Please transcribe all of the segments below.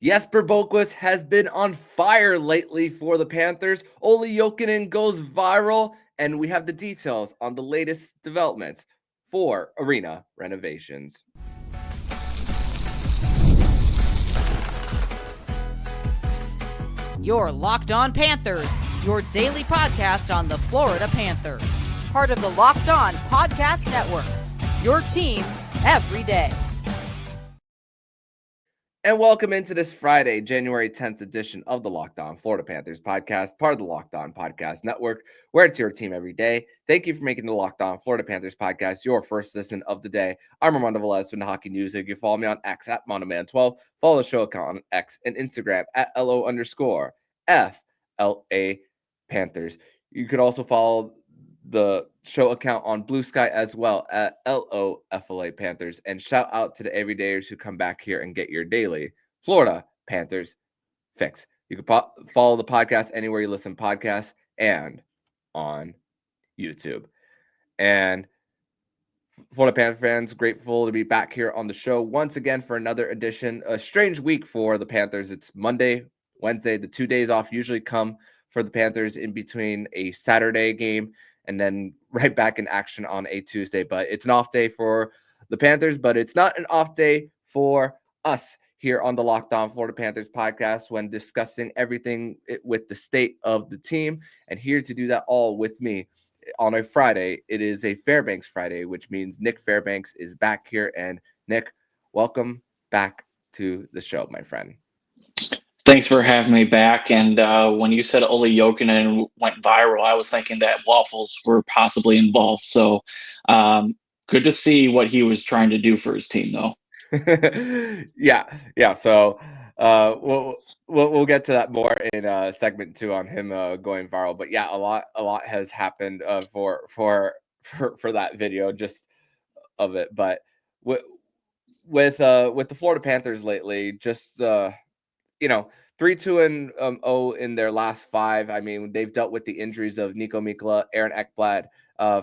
Jesper Boqvist has been on fire lately for the Panthers. Olli Jokinen goes viral, and we have the details on the latest developments for arena renovations. You're Locked On Panthers, your daily podcast on the Florida Panthers. Part of the Locked On Podcast Network, your team every day. And welcome into this Friday, January 10th edition of the Locked On Florida Panthers podcast, part of the Locked On Podcast Network, where it's your team every day. Thank you for making the Locked On Florida Panthers podcast your first listen of the day. I'm Armando Velez from the Hockey News. You can follow me on X at Monoman12. Follow the show account on X and Instagram at LO_FLA Panthers. You could also follow the show account on Blue Sky as well at LOFLA Panthers. And shout out to the everydayers who come back here and get your daily Florida Panthers fix. You can follow the podcast anywhere you listen to podcasts and on YouTube. And Florida Panther fans, grateful to be back here on the show once again for another edition. A strange week for the Panthers. It's Monday, Wednesday. The 2 days off usually come for the Panthers in between a Saturday game and then right back in action on a Tuesday. But it's an off day for the Panthers, but it's not an off day for us here on the Locked On Florida Panthers podcast when discussing everything with the state of the team. And here to do that all with me on a Friday, it is a Fairbanks Friday, which means Nich Fairbanks is back here. And Nick, welcome back to the show, my friend. Thanks for having me back. And when you said Olli Jokinen went viral, I was thinking that waffles were possibly involved. So good to see what he was trying to do for his team, though. Yeah. So we'll get to that more in segment 2 on him going viral. But yeah, a lot has happened for that video, just of it. But with the Florida Panthers lately, just 3-2-0 in their last 5. I mean, they've dealt with the injuries of Nico Mikkola, Aaron Ekblad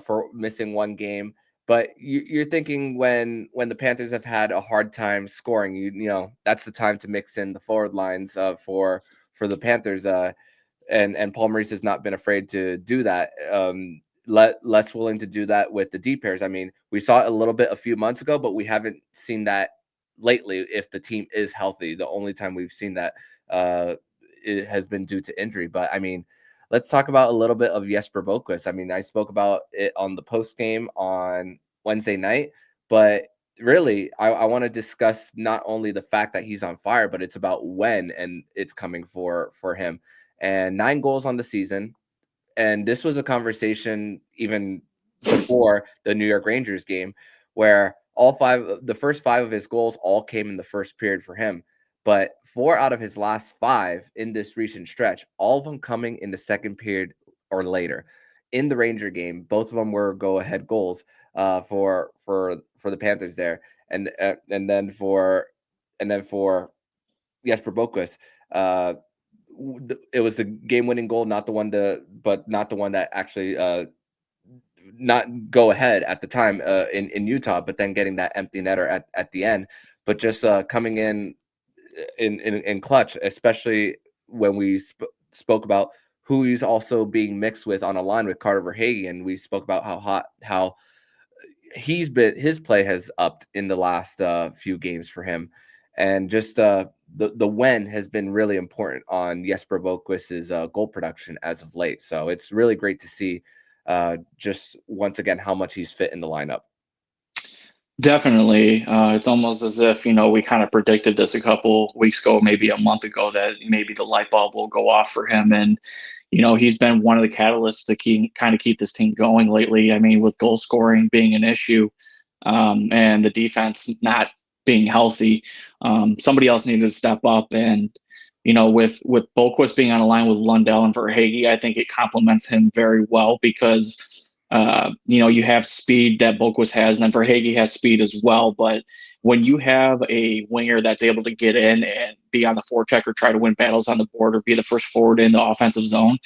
for missing one game. But you're thinking when the Panthers have had a hard time scoring, you know that's the time to mix in the forward lines for the Panthers. And Paul Maurice has not been afraid to do that. Less willing to do that with the D pairs. I mean, we saw it a little bit a few months ago, but we haven't seen that lately. If the team is healthy, the only time we've seen that it has been due to injury. But I mean, let's talk about a little bit of Jesper Boqvist. I mean, I spoke about it on the post game on Wednesday night, but really, I want to discuss not only the fact that he's on fire, but it's about when and it's coming for him. And 9 goals on the season. And this was a conversation even before the New York Rangers game where the first 5 of his goals all came in the first period for him. But 4 out of his last 5 in this recent stretch, all of them coming in the second period or later. In the Ranger game, both of them were go-ahead goals for the Panthers there, and then for Jesper Boqvist, it was the game-winning goal, not the one that actually not go ahead at the time in Utah, but then getting that empty netter at the end, but just coming in clutch, especially when we spoke about who he's also being mixed with on a line with Carter Verhaeghe, and we spoke about how his play has upped in the last few games for him, and just the when has been really important on Jesper Boqvist's goal production as of late. So it's really great to see just once again how much he's fit in the lineup. Definitely. It's almost as if, we kind of predicted this a couple weeks ago, maybe a month ago, that maybe the light bulb will go off for him. And, he's been one of the catalysts to keep this team going lately. I mean, with goal scoring being an issue and the defense not being healthy, somebody else needed to step up. And, with Boqvist being on a line with Lundell and Verhaeghe, I think it complements him very well because you have speed that Boqvist has, and then Verhaeghe has speed as well. But when you have a winger that's able to get in and be on the forecheck or try to win battles on the board or be the first forward in the offensive zone,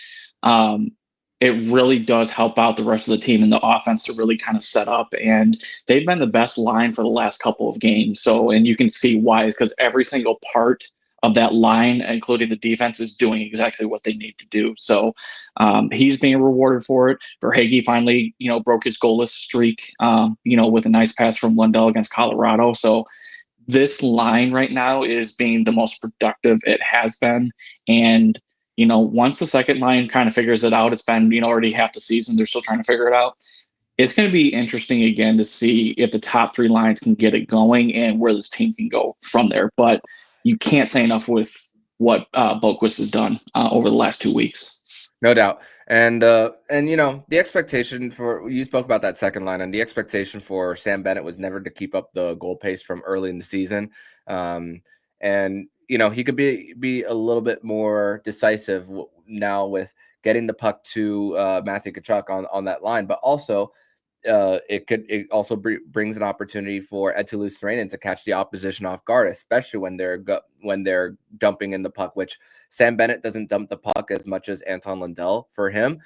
it really does help out the rest of the team in the offense to really kind of set up. And they've been the best line for the last couple of games. So, and you can see why, is because every single part of that line, including the defense, is doing exactly what they need to do. So he's being rewarded for it. Verhaeghe finally, broke his goalless streak, with a nice pass from Lundell against Colorado. So this line right now is being the most productive it has been. And, once the second line kind of figures it out, it's been, already half the season. They're still trying to figure it out. It's going to be interesting again to see if the top three lines can get it going and where this team can go from there. But you can't say enough with what Boqvist has done over the last 2 weeks. No doubt. And the expectation you spoke about that second line, and the expectation for Sam Bennett was never to keep up the goal pace from early in the season. And he could be a little bit more decisive now with getting the puck to Matthew Tkachuk on that line, but also it also brings an opportunity for Eetu Luostarinen to catch the opposition off guard, especially when they're dumping in the puck, which Sam Bennett doesn't dump the puck as much as Anton Lundell for him.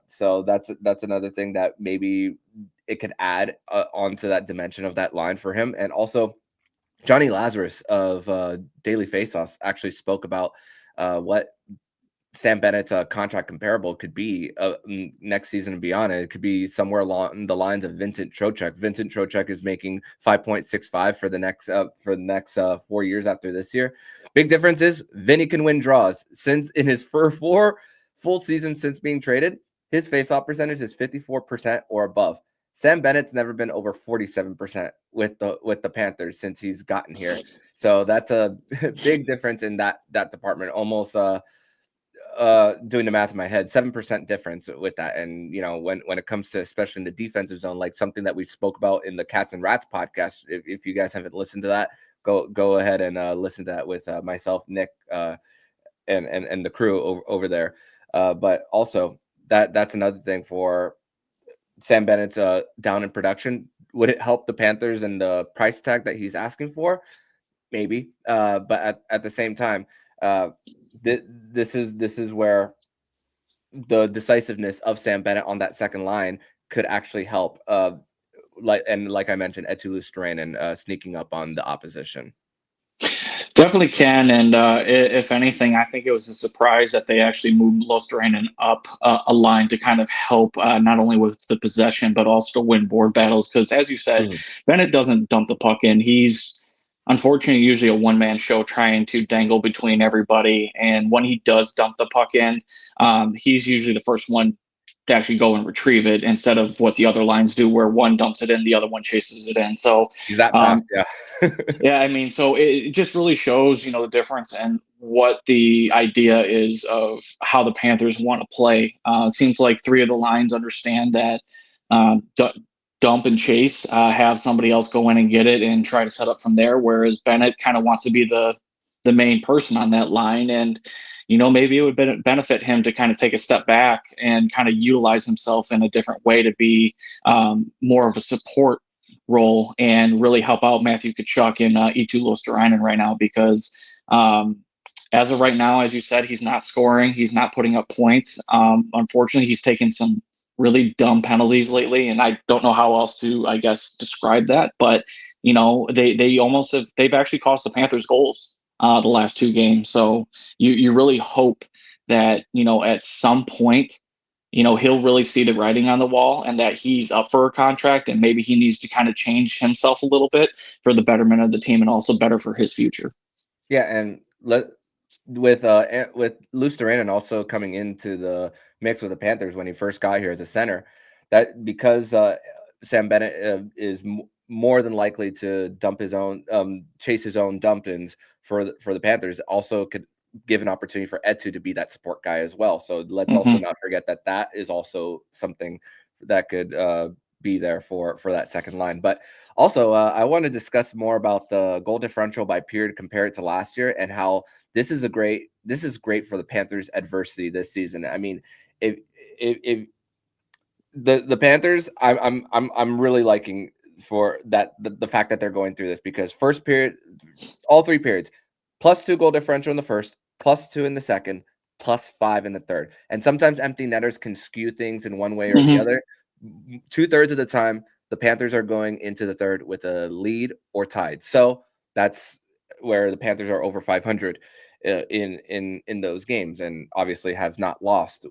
So that's another thing that maybe it could add onto that dimension of that line for him. And also Johnny Lazarus of Daily Faceoffs actually spoke about what Sam Bennett's contract comparable could be next season and beyond. It could be somewhere along the lines of Vincent Trocheck. Vincent Trocheck is making 5.65 for the next 4 years after this year. Big difference is Vinny can win draws. Since in his first 4 full seasons since being traded, his faceoff percentage is 54% or above. Sam Bennett's never been over 47% with the Panthers since he's gotten here. So that's a big difference in that department. Almost doing the math in my head, 7% difference with that. And when it comes to, especially in the defensive zone, like something that we spoke about in the Cats and Rats podcast, if you guys haven't listened to that, go ahead and listen to that with myself, Nick, and the crew over there. But also that's another thing for Sam Bennett's down in production. Would it help the Panthers and the price tag that he's asking for? Maybe, but at the same time, this is where the decisiveness of Sam Bennett on that second line could actually help. Like I mentioned, Eetu Luostarinen sneaking up on the opposition. Definitely can, and if anything, I think it was a surprise that they actually moved Luostarinen up a line to kind of help not only with the possession but also to win board battles. Because as you said, Bennett doesn't dump the puck in. He's unfortunately usually a one-man show trying to dangle between everybody, and when he does dump the puck in, he's usually the first one to actually go and retrieve it instead of what the other lines do where one dumps it in, the other one chases it in. So he's that fast, yeah. yeah, I mean, so it just really shows, the difference and what the idea is of how the Panthers want to play. It seems like 3 of the lines understand that dump and chase, have somebody else go in and get it and try to set up from there, whereas Bennett kind of wants to be the main person on that line. And maybe it would benefit him to kind of take a step back and kind of utilize himself in a different way to be more of a support role and really help out Matthew Tkachuk and Eetu Luostarinen right now, because as of right now, as you said, he's not scoring, he's not putting up points. Unfortunately, he's taken some really dumb penalties lately, and I don't know how else to, I guess, describe that. But they've actually cost the Panthers goals the last 2 games. So you really hope that at some point he'll really see the writing on the wall and that he's up for a contract, and maybe he needs to kind of change himself a little bit for the betterment of the team and also better for his future. Yeah, and with Luostarinen also coming into the mix with the Panthers when he first got here as a center, that because Sam Bennett is more than likely to dump his own, chase his own dump-ins for the Panthers, also could give an opportunity for Eetu to be that support guy as well. So let's also not forget that is also something that could be there for that second line. But also, I want to discuss more about the goal differential by period compared to last year, and how this is great for the Panthers' adversity this season. I mean, if the Panthers, I'm really liking for that the fact that they're going through this, because first period, all 3 periods, +2 goal differential in the first, +2 in the second, +5 in the third. And sometimes empty netters can skew things in one way or the other. 2/3 of the time, the Panthers are going into the third with a lead or tied. So that's where the Panthers are over 500 in those games, and obviously have not lost,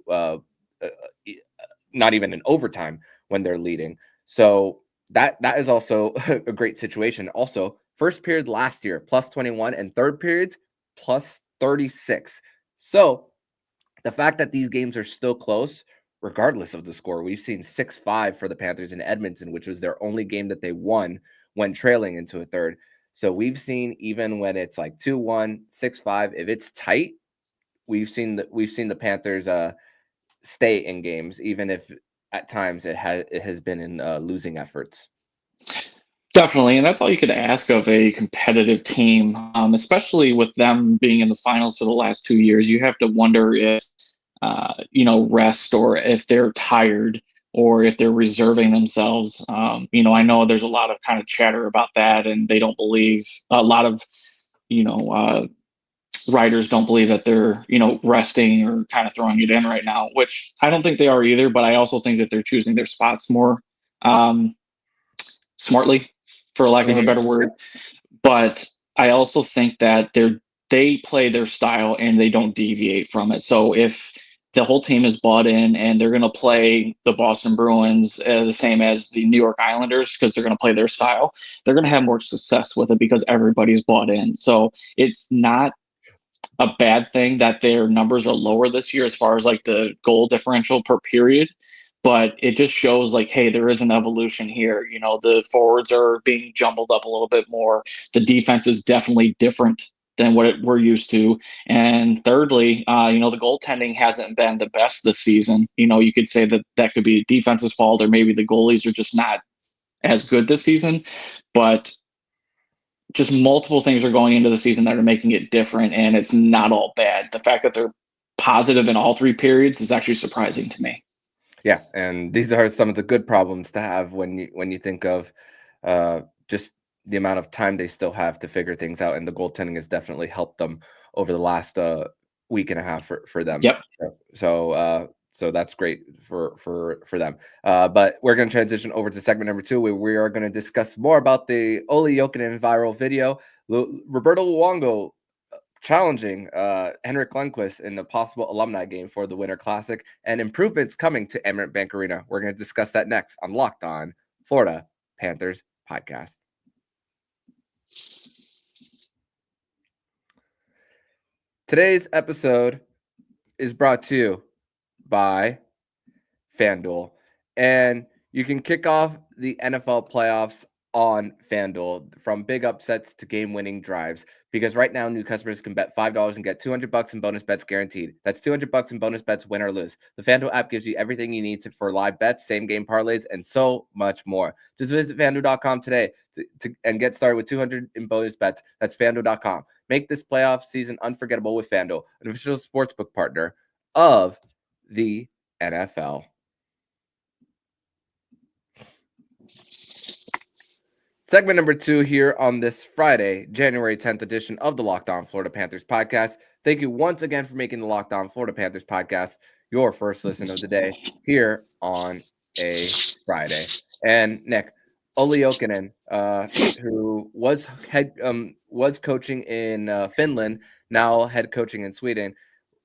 not even in overtime when they're leading. So that is also a great situation. Also, first period last year plus 21, and third periods plus 36. So the fact that these games are still close, regardless of the score, we've seen 6-5 for the Panthers in Edmonton, which was their only game that they won when trailing into a third. So we've seen, even when it's like 2-1, 6-5, if it's tight, we've seen the Panthers stay in games, even if at times it has been in losing efforts. Definitely, and that's all you could ask of a competitive team, especially with them being in the finals for the last 2 years. You have to wonder if, rest, or if they're tired, or if they're reserving themselves. I know there's a lot of kind of chatter about that, and they don't believe a lot of, writers don't believe that they're, resting or kind of throwing it in right now, which I don't think they are either. But I also think that they're choosing their spots more smartly, for lack of a better word. But I also think that they play their style and they don't deviate from it. So if the whole team is bought in and they're going to play the Boston Bruins the same as the New York Islanders, because they're going to play their style, they're going to have more success with it because everybody's bought in. So it's not a bad thing that their numbers are lower this year as far as like the goal differential per period. But it just shows like, hey, there is an evolution here. The forwards are being jumbled up a little bit more. The defense is definitely different than what we're used to. And thirdly, the goaltending hasn't been the best this season. You could say that could be defense's fault, or maybe the goalies are just not as good this season. But just multiple things are going into the season that are making it different, and it's not all bad. The fact that they're positive in all three periods is actually surprising to me. Yeah, and these are some of the good problems to have when you think of just the amount of time they still have to figure things out, and the goaltending has definitely helped them over the last week and a half for them. Yep. So that's great for them. But we're going to transition over to segment number 2, where we are going to discuss more about the Olli Jokinen viral video. Roberto Luongo challenging Henrik Lundqvist in the possible Alumni game for the Winter Classic, and improvements coming to Amerant Bank Arena. We're going to discuss that next on Locked On Florida Panthers podcast. Today's episode is brought to you by FanDuel, and you can kick off the NFL playoffs on FanDuel, from big upsets to game-winning drives, because right now new customers can bet $5 and get $200 in bonus bets guaranteed. That's $200 in bonus bets, win or lose. The FanDuel app gives you everything you need for live bets, same-game parlays, and so much more. Just visit FanDuel.com today and get started with $200 in bonus bets. That's FanDuel.com. Make this playoff season unforgettable with FanDuel, an official sportsbook partner of the NFL. Segment number 2 here on this Friday, January 10th edition of the Locked On Florida Panthers podcast. Thank you once again for making the Locked On Florida Panthers podcast your first listen of the day here on a Friday. And Nick, Olli Jokinen, who was coaching in Finland, now head coaching in Sweden.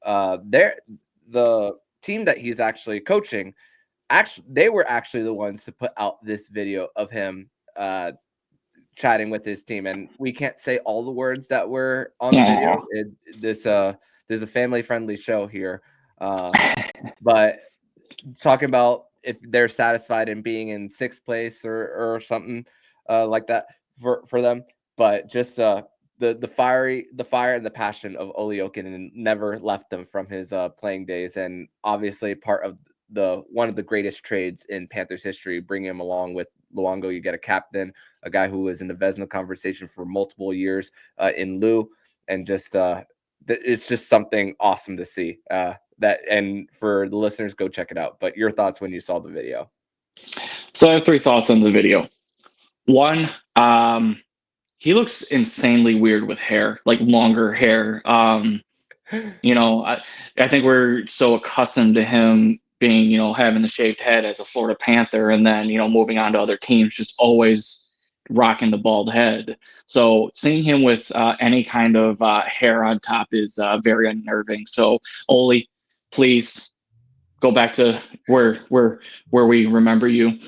The team that he's actually coaching, they were actually the ones to put out this video of him chatting with his team, and we can't say all the words that were on the video. There's a family-friendly show here, but talking about if they're satisfied in being in 6th place or something like that for them. But just the fire and the passion of Olli Jokinen never left them from his playing days, and obviously part of one of the greatest trades in Panthers history, bringing him along with Luongo. You get a captain, a guy who was in the Vezina conversation for multiple years in Lou, and just it's just something awesome to see. And for the listeners, go check it out. But your thoughts when you saw the video? So I have 3 thoughts on the video. One, he looks insanely weird with hair, like longer hair. I think we're so accustomed to him being, having the shaved head as a Florida Panther, and then, moving on to other teams, just always rocking the bald head. So seeing him with any kind of hair on top is very unnerving. So Olli, please go back to where we remember you.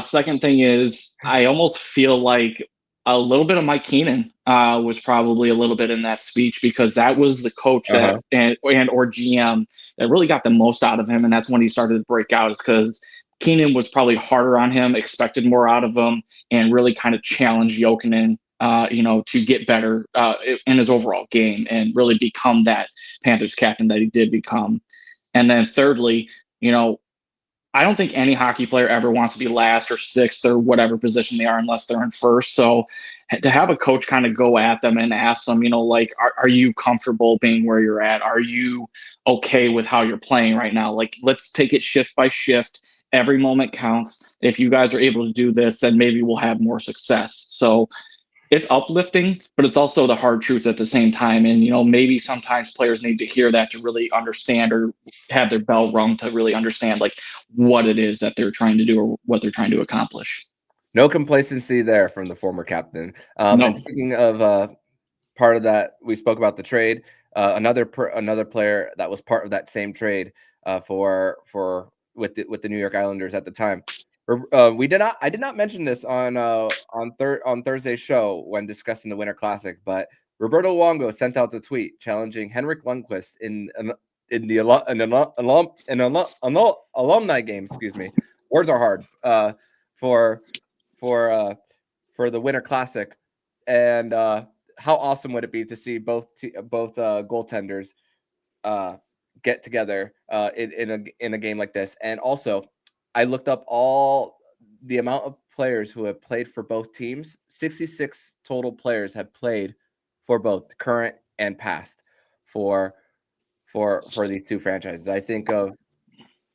Second thing is, I almost feel like a little bit of Mike Keenan was probably a little bit in that speech, because that was the coach that and or GM that really got the most out of him, and that's when he started to break out. Is because Keenan was probably harder on him, expected more out of him, and really kind of challenged Jokinen, to get better in his overall game and really become that Panthers captain that he did become. And then thirdly, I don't think any hockey player ever wants to be last or sixth or whatever position they are unless they're in first. So to have a coach kind of go at them and ask them, like, are you comfortable being where you're at? Are you okay with how you're playing right now? Like, let's take it shift by shift. Every moment counts. If you guys are able to do this, then maybe we'll have more success. So it's uplifting, but it's also the hard truth at the same time. And, maybe sometimes players need to hear that to really understand, or have their bell rung to really understand like what it is that they're trying to do or what they're trying to accomplish. No complacency there from the former captain. No. And speaking of part of that, we spoke about the trade. Another player that was part of that same trade with the New York Islanders at the time. I did not mention this on Thursday's show when discussing the Winter Classic, but Roberto Luongo sent out the tweet challenging Henrik Lundqvist in the alumni game. Excuse me, words are hard. For the Winter Classic, and how awesome would it be to see both goaltenders get together in a game like this? And also, I looked up all the amount of players who have played for both teams. 66 total players have played for both current and past for these two franchises. I think of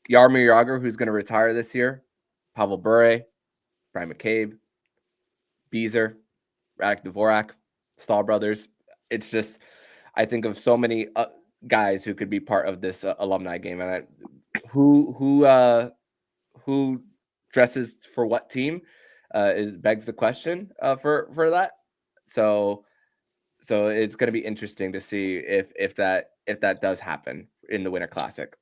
Jaromir Jagr, who's going to retire this year, Pavel Bure, Brian McCabe, Beezer, Radek Dvorak, Stahl brothers. It's just, I think of so many guys who could be part of this alumni game, and who dresses for what team begs the question for that. So it's going to be interesting to see if that does happen in the Winter Classic.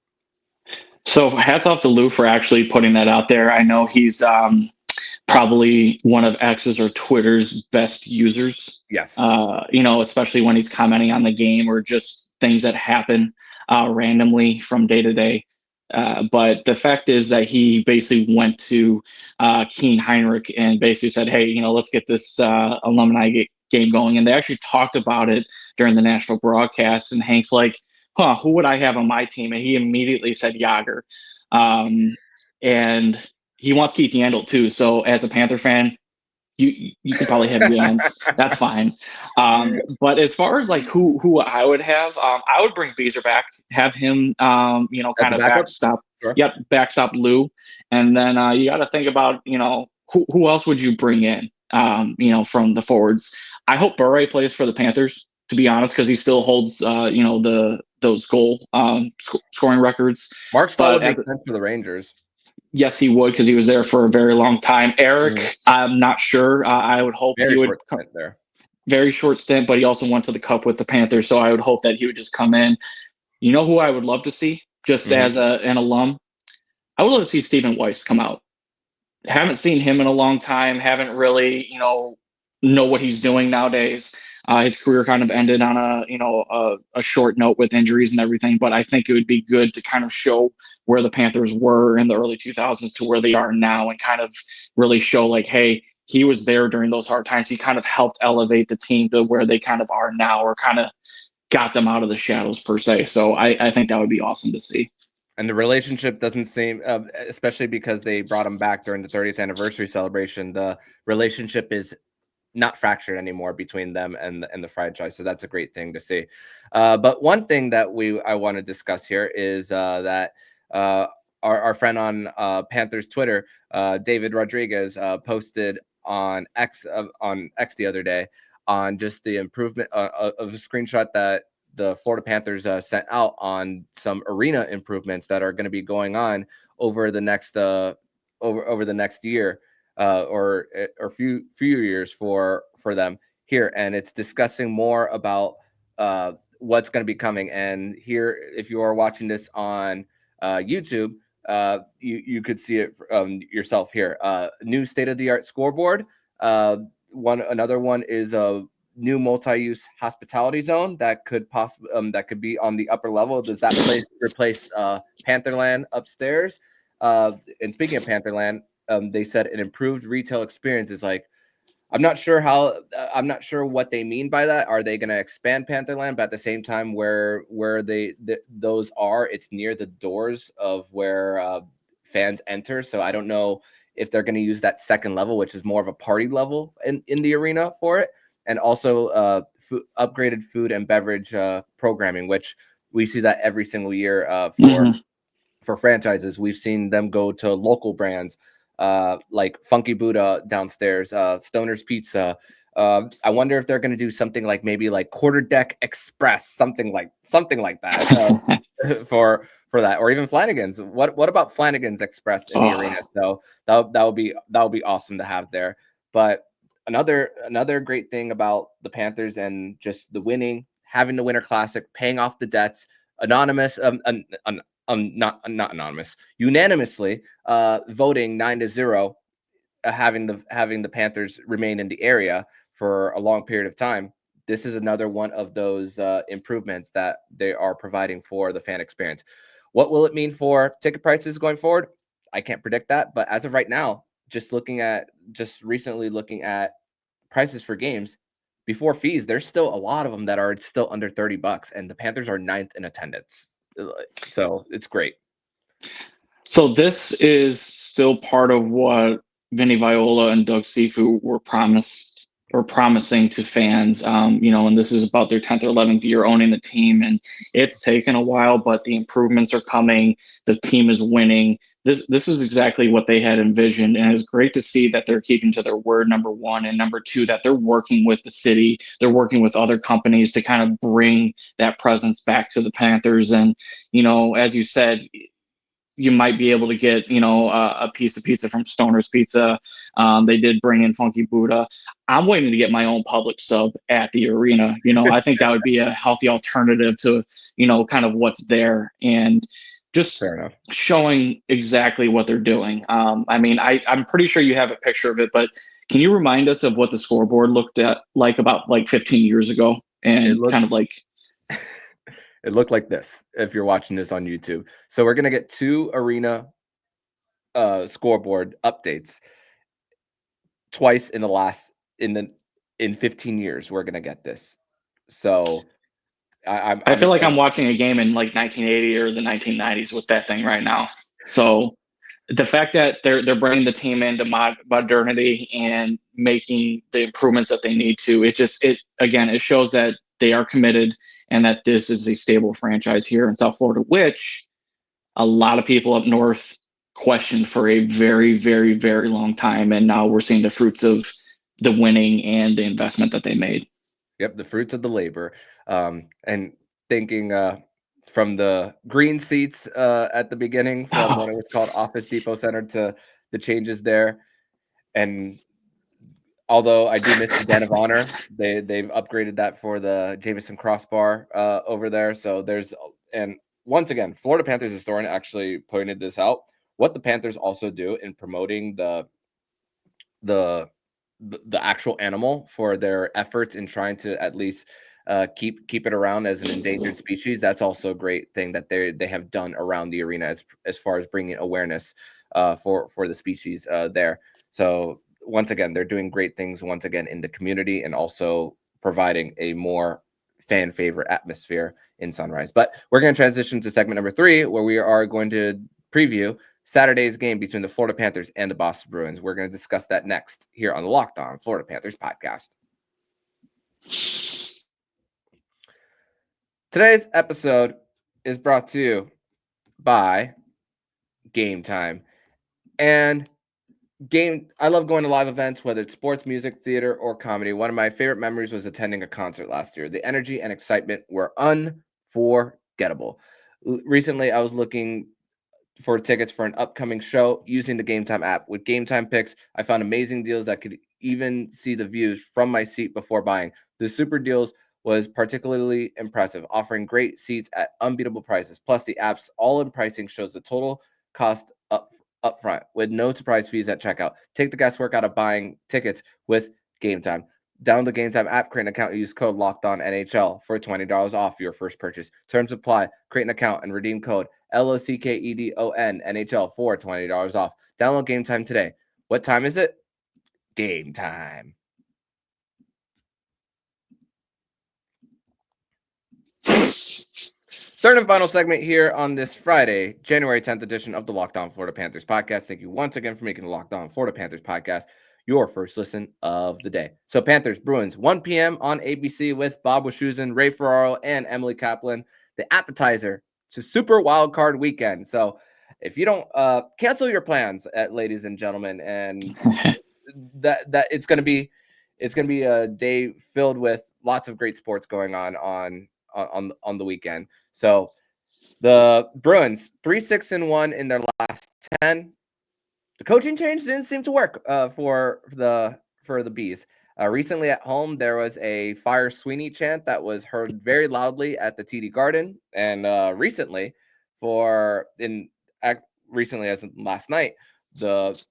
So hats off to Lou for actually putting that out there. I know he's probably one of X's or Twitter's best users. Yes. Especially when he's commenting on the game or just things that happen randomly from day to day. But the fact is that he basically went to Keen Heinrich and basically said, hey, let's get this alumni game going. And they actually talked about it during the national broadcast. And Hank's like, who would I have on my team? And he immediately said Jagr. And he wants Keith Yandle too. So as a Panther fan, you can probably have Yans. That's fine. But as far as like who I would have, I would bring Beezer back, have him, kind of backstop. Sure. Yep, backstop Lou, and then you got to think about, who else would you bring in, from the forwards. I hope Bure plays for the Panthers, to be honest, because he still holds, those goal scoring records. Mark Stahl would make sense for the Rangers. Yes, he would, because he was there for a very long time. Eric, I'm not sure. I would hope he would come there. Very short stint, but he also went to the Cup with the Panthers, so I would hope that he would just come in. You know who I would love to see, just as an alum? I would love to see Stephen Weiss come out. Haven't seen him in a long time. Haven't really, know what he's doing nowadays. His career kind of ended on a short note with injuries and everything, but I think it would be good to kind of show where the Panthers were in the early 2000s to where they are now, and kind of really show like, hey, he was there during those hard times. He kind of helped elevate the team to where they kind of are now, or kind of got them out of the shadows per se. So I think that would be awesome to see. And the relationship doesn't seem, especially because they brought him back during the 30th anniversary celebration, the relationship is not fractured anymore between them and the franchise. So that's a great thing to see. But one thing that I want to discuss here is that our friend on Panthers Twitter, David Rodriguez, posted on X the other day on just the improvement of a screenshot that the Florida Panthers sent out on some arena improvements that are going to be going on over the next over the next year. or few years for them here, and it's discussing more about what's going to be coming. And here, if you are watching this on YouTube, you could see it yourself here. New state-of-the-art scoreboard. Another one is a new multi-use hospitality zone that could possibly that could be on the upper level. Does that place replace Pantherland upstairs? And speaking of Pantherland, they said an improved retail experience is like, I'm not sure what they mean by that. Are they going to expand Pantherland, but at the same time, where those are, it's near the doors of where fans enter. So I don't know if they're going to use that second level, which is more of a party level in the arena for it, and also upgraded food and beverage programming, which we see that every single year for franchises. We've seen them go to local brands like Funky Buddha downstairs, Stoner's Pizza. I wonder if they're going to do something like maybe like Quarter Deck Express, something like that for that, or even Flanagan's. What about Flanagan's Express in the arena? So that would be awesome to have there. But another great thing about the Panthers and just the winning, having the Winter Classic, paying off the debts, anonymous, not anonymous, unanimously voting 9-0, having the Panthers remain in the area for a long period of time. This is another one of those improvements that they are providing for the fan experience. What will it mean for ticket prices going forward? I can't predict that, but as of right now, just recently looking at prices for games before fees, there's still a lot of them that are still under $30, and the Panthers are 9th in attendance. So it's great. So this is still part of what Vinny Viola and Doug Sifu were promising to fans, and this is about their 10th or 11th year owning the team, and it's taken a while, but the improvements are coming. The team is winning. This is exactly what they had envisioned, and it's great to see that they're keeping to their word, number one, and number two, that they're working with the city. They're working with other companies to kind of bring that presence back to the Panthers. And, as you said, you might be able to get, a piece of pizza from Stoner's Pizza. They did bring in Funky Buddha. I'm waiting to get my own public sub at the arena. I think that would be a healthy alternative to, kind of what's there, and just showing exactly what they're doing. I'm pretty sure you have a picture of it, but can you remind us of what the scoreboard looked at like about 15 years ago? And it looked like this if you're watching this on YouTube. So we're going to get 2 arena scoreboard updates twice in 15 years. We're going to get this. So I feel like I'm watching a game in 1980 or the 1990s with that thing right now. So the fact that they're bringing the team into modernity and making the improvements that they need to, it shows that they are committed and that this is a stable franchise here in South Florida, which a lot of people up north questioned for a very, very, very long time. And now we're seeing the fruits of the winning and the investment that they made. Yep, the fruits of the labor. And thinking from the green seats at the beginning, from when it was called Office Depot Center, to the changes there. And although I do miss the Den of Honor, they've upgraded that for the Jameson crossbar over there. So and once again, Florida Panthers historian actually pointed this out. What the Panthers also do in promoting the actual animal for their efforts in trying to at least keep it around as an endangered species. That's also a great thing that they have done around the arena as far as bringing awareness for the species there. So once again, they're doing great things once again in the community, and also providing a more fan favorite atmosphere in Sunrise. But we're going to transition to segment number 3, where we are going to preview Saturday's game between the Florida Panthers and the Boston Bruins. We're going to discuss that next here on the Locked On Florida Panthers podcast. Today's episode is brought to you by Game Time. And I love going to live events, whether it's sports, music, theater, or comedy. One of my favorite memories was attending a concert last year. The energy and excitement were unforgettable. Recently, I was looking for tickets for an upcoming show using the Game Time app. With Game Time picks, I found amazing deals that could even see the views from my seat before buying. The super deals was particularly impressive, offering great seats at unbeatable prices. Plus, the app's all-in pricing shows the total cost up front with no surprise fees at checkout. Take the guesswork out of buying tickets with Game Time. Download the Game Time app, create an account, and use code LOCKEDONNHL for $20 off your first purchase. Terms apply. Create an account and redeem code LOCKEDON NHL for $20 off. Download Game Time today. What time is it? Game time. Third and final segment here on this Friday, January 10th edition of the Locked On Florida Panthers podcast. Thank you once again for making the Locked On Florida Panthers podcast your first listen of the day. So Panthers, Bruins, 1 p.m. on ABC with Bob Wischusen, Ray Ferraro, and Emily Kaplan. The appetizer to Super Wild Card Weekend. So if you don't cancel your plans, ladies and gentlemen, and that it's going to be a day filled with lots of great sports going on the weekend. So the Bruins 3-6-1 in their last 10. The coaching change didn't seem to work for the Bees. Recently at home, there was a Fire Sweeney chant that was heard very loudly at the TD Garden, and recently as last night, the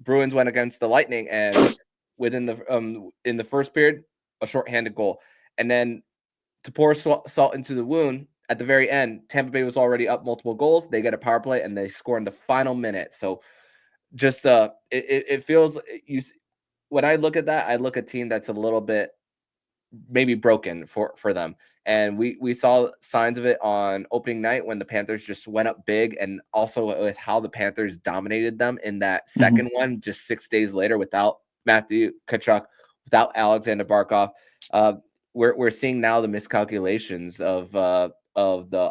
Bruins went against the Lightning, and within in the first period, a shorthanded goal, and then to pour salt into the wound. At the very end, Tampa Bay was already up multiple goals. They get a power play and they score in the final minute. So just it feels when I look at that, I look at a team that's a little bit maybe broken for them. And we saw signs of it on opening night when the Panthers just went up big, and also with how the Panthers dominated them in that second one just 6 days later without Matthew Tkachuk, without Alexander Barkov. We're seeing now the miscalculations of the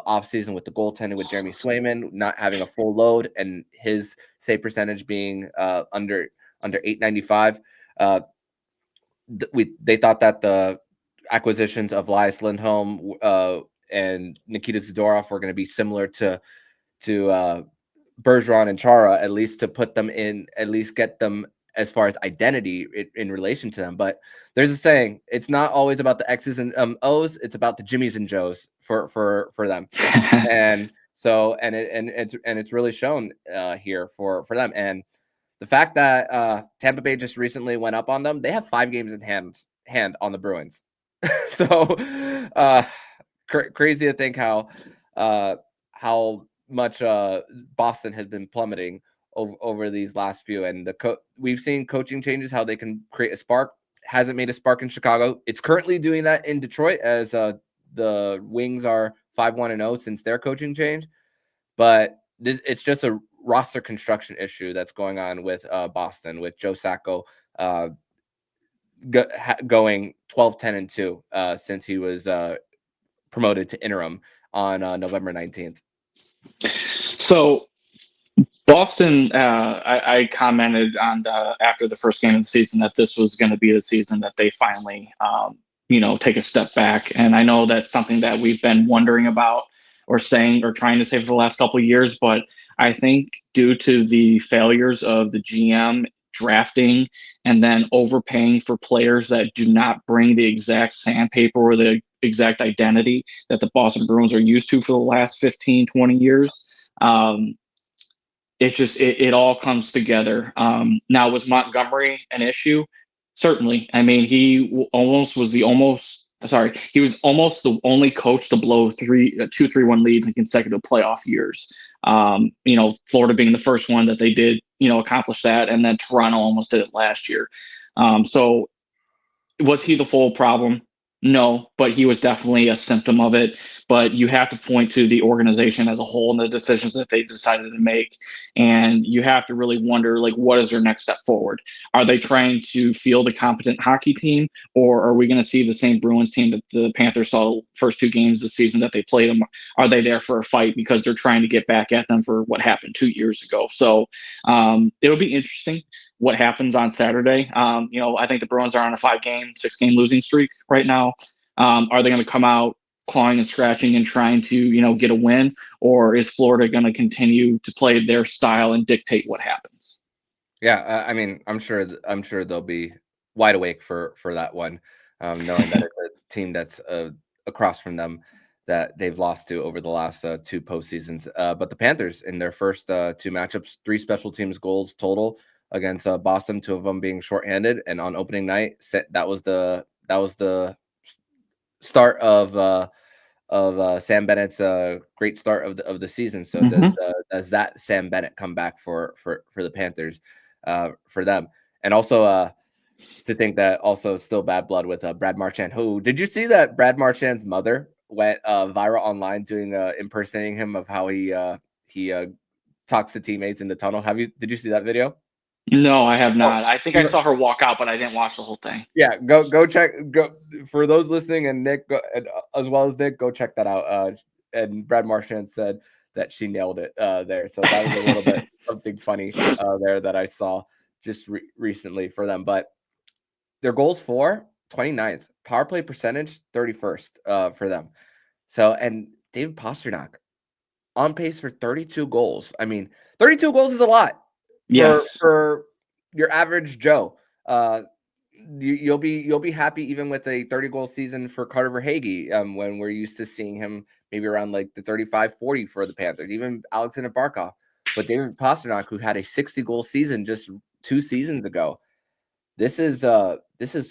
offseason with the goaltending with Jeremy Swayman not having a full load and his save percentage being under 895. They thought that the acquisitions of Elias Lindholm and Nikita Zadorov were going to be similar to Bergeron and Chara, at least to put them in, at least get them as far as identity in relation to them. But there's a saying, it's not always about the X's and O's, it's about the Jimmies and Joes for them. And so it's really shown here for them. And the fact that Tampa Bay just recently went up on them, they have 5 games in hand on the Bruins. So crazy to think how much Boston has been plummeting over these last few, and we've seen coaching changes, how they can create a spark. Hasn't made a spark in Chicago. It's currently doing that in Detroit, as the Wings are 5-1-0 since their coaching change. But it's just a roster construction issue that's going on with Boston, with Joe Sacco going 12-10-2 since he was promoted to interim on November 19th. So Boston, I commented on after the first game of the season that this was going to be the season that they finally, take a step back. And I know that's something that we've been wondering about or saying or trying to say for the last couple of years. But I think due to the failures of the GM drafting and then overpaying for players that do not bring the exact sandpaper or the exact identity that the Boston Bruins are used to for the last 15, 20 years, it's just it all comes together. Now, was Montgomery an issue? Certainly. I mean, he was almost the only coach to blow 2-3-1 leads in consecutive playoff years. Florida being the first one that they did, accomplish that, and then Toronto almost did it last year. So was he the full problem? No, but he was definitely a symptom of it. But you have to point to the organization as a whole and the decisions that they decided to make. And you have to really wonder, what is their next step forward? Are they trying to field a competent hockey team, or are we going to see the same Bruins team that the Panthers saw the first 2 games this season that they played them? Are they there for a fight because they're trying to get back at them for what happened 2 years ago? So it'll be interesting what happens on Saturday. I think the Bruins are on a 6-game losing streak right now. Are they going to come out clawing and scratching and trying to, get a win, or is Florida going to continue to play their style and dictate what happens? Yeah, I mean, I'm sure they'll be wide awake for that one, knowing that it's a team that's across from them that they've lost to over the last two postseasons. But the Panthers in their first two matchups, 3 special teams goals total against Boston, 2 of them being shorthanded, and on opening night, that was the start of Sam Bennett's great start of the season. So does that Sam Bennett come back for the Panthers for them? And also to think that also still bad blood with Brad Marchand. Who did you see that Brad Marchand's mother went viral online doing impersonating him of how he talks to teammates in the tunnel? Did you see that video? No, I have not. I think I saw her walk out, but I didn't watch the whole thing. Yeah, go check. Go for those listening, and Nick, as well as Nick, go check that out. And Brad Marchand said that she nailed it there. So that was a little bit something funny there that I saw just recently for them. But their goals for 29th, power play percentage 31st for them. So, and David Pastrnak on pace for 32 goals. I mean, 32 goals is a lot. Yes. For your average Joe. You'll be happy even with a 30-goal season for Carter Verhaeghe, when we're used to seeing him maybe around like the 35-40 for the Panthers, even Alexander Barkov. But David Pastrnak, who had a 60-goal season just 2 seasons ago, this is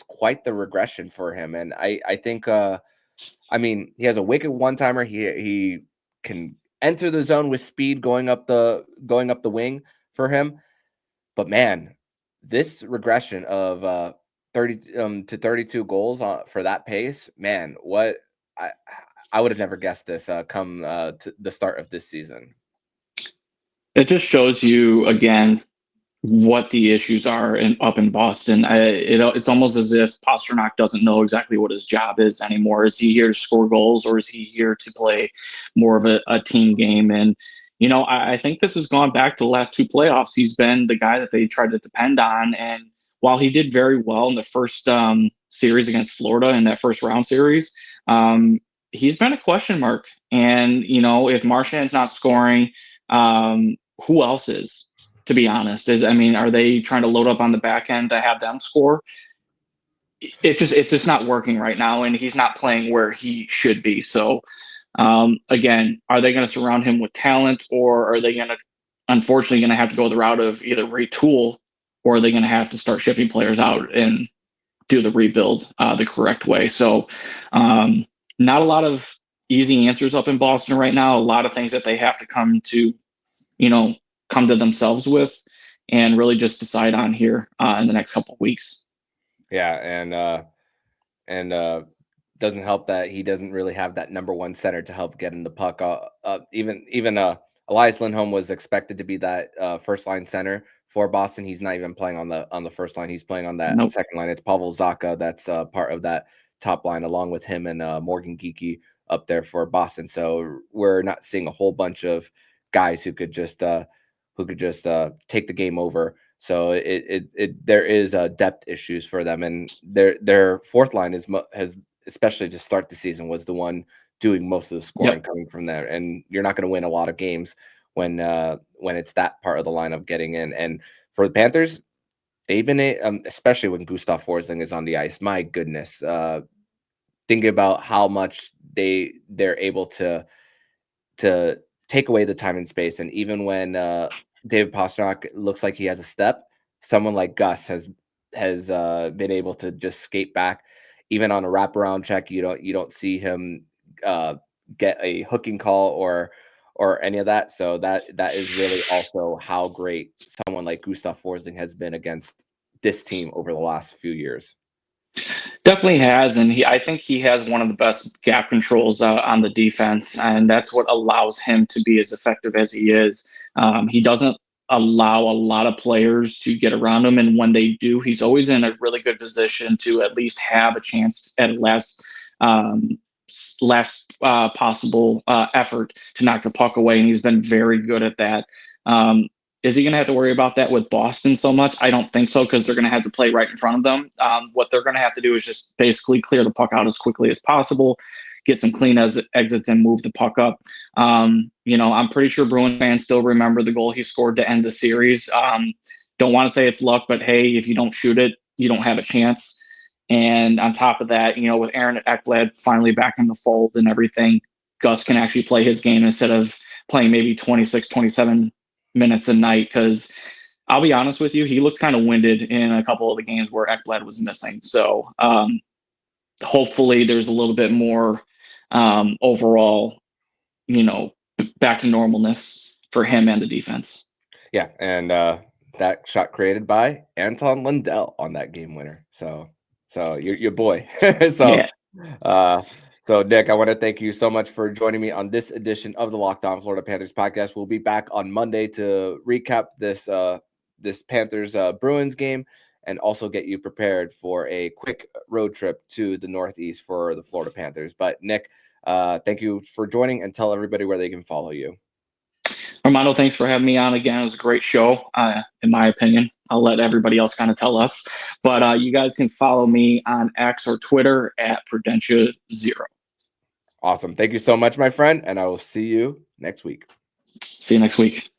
quite the regression for him. And I think I mean, he has a wicked one-timer. He can enter the zone with speed going up the wing for him. But man, this regression of 30 to 32 goals for that pace, man, what I would have never guessed this come to the start of this season. It just shows you again what the issues are up in Boston. It's almost as if Pastrnak doesn't know exactly what his job is anymore. Is he here to score goals, or is he here to play more of a team game? And I think this has gone back to the last 2 playoffs. He's been the guy that they tried to depend on. And while he did very well in the first series against Florida in that first round series, he's been a question mark. And, if Marchand's not scoring, who else is, to be honest? Are they trying to load up on the back end to have them score? It's just not working right now. And he's not playing where he should be. So, again, are they going to surround him with talent, or are they unfortunately going to have to go the route of either retool, or are they going to have to start shipping players out and do the rebuild the correct way? So not a lot of easy answers up in Boston right now. A lot of things that they have to come to themselves with and really just decide on here in the next couple of weeks. Yeah. And doesn't help that he doesn't really have that number 1 center to help get in the puck. Even Elias Lindholm was expected to be that first line center for Boston. He's not even playing on the first line. He's playing on that second line. It's Pavel Zacha that's part of that top line, along with him and Morgan Geekie up there for Boston. So we're not seeing a whole bunch of guys who could just take the game over. So there is depth issues for them, and their fourth line has especially to start the season was the one doing most of the scoring coming from there. And you're not going to win a lot of games when it's that part of the lineup getting in. And for the Panthers, they've been especially when Gustav Forsling is on the ice. My goodness, thinking about how much they're able to take away the time and space. And even when David Pastrnak looks like he has a step, someone like Gus has been able to just skate back. Even on a wraparound check, you don't see him get a hooking call or any of that. So that is really also how great someone like Gustav Forsling has been against this team over the last few years. Definitely has, and I think he has one of the best gap controls on the defense, and that's what allows him to be as effective as he is. He doesn't allow a lot of players to get around him, and when they do, he's always in a really good position to at least have a chance at last possible effort to knock the puck away, and he's been very good at that. Is he going to have to worry about that with Boston so much? I don't think so, because they're going to have to play right in front of them. What they're going to have to do is just basically clear the puck out as quickly as possible, get some clean exits and move the puck up. I'm pretty sure Bruins fans still remember the goal he scored to end the series. Don't want to say it's luck, but hey, if you don't shoot it, you don't have a chance. And on top of that, with Aaron Ekblad finally back in the fold and everything, Gus can actually play his game instead of playing maybe 26, 27 minutes a night. Because I'll be honest with you, he looked kind of winded in a couple of the games where Ekblad was missing. So hopefully there's a little bit more overall, back to normalness for him and the defense. Yeah, and that shot created by Anton Lundell on that game winner. So your boy. So Nick, I want to thank you so much for joining me on this edition of the Locked On Florida Panthers podcast. We'll be back on Monday to recap this Panthers Bruins game and also get you prepared for a quick road trip to the Northeast for the Florida Panthers. But Nick, thank you for joining, and tell everybody where they can follow you. Armando, thanks for having me on again. It was a great show, in my opinion. I'll let everybody else kind of tell us. But you guys can follow me on X or Twitter at Prudentia0. Awesome. Thank you so much, my friend, and I will see you next week. See you next week.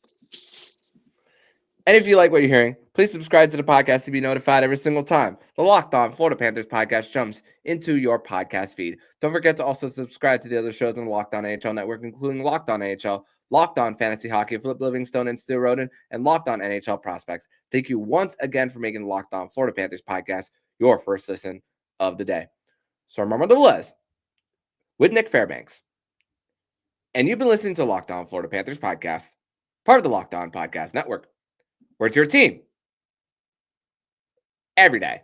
And if you like what you're hearing, please subscribe to the podcast to be notified every single time the Locked On Florida Panthers podcast jumps into your podcast feed. Don't forget to also subscribe to the other shows on the Locked On NHL network, including Locked On NHL, Locked On Fantasy Hockey, Flip Livingstone and Stu Roden, and Locked On NHL Prospects. Thank you once again for making the Locked On Florida Panthers podcast your first listen of the day. So I'm Armando Velez with Nich Fairbanks. And you've been listening to Locked On Florida Panthers podcast, part of the Locked On Podcast Network, where it's your team every day.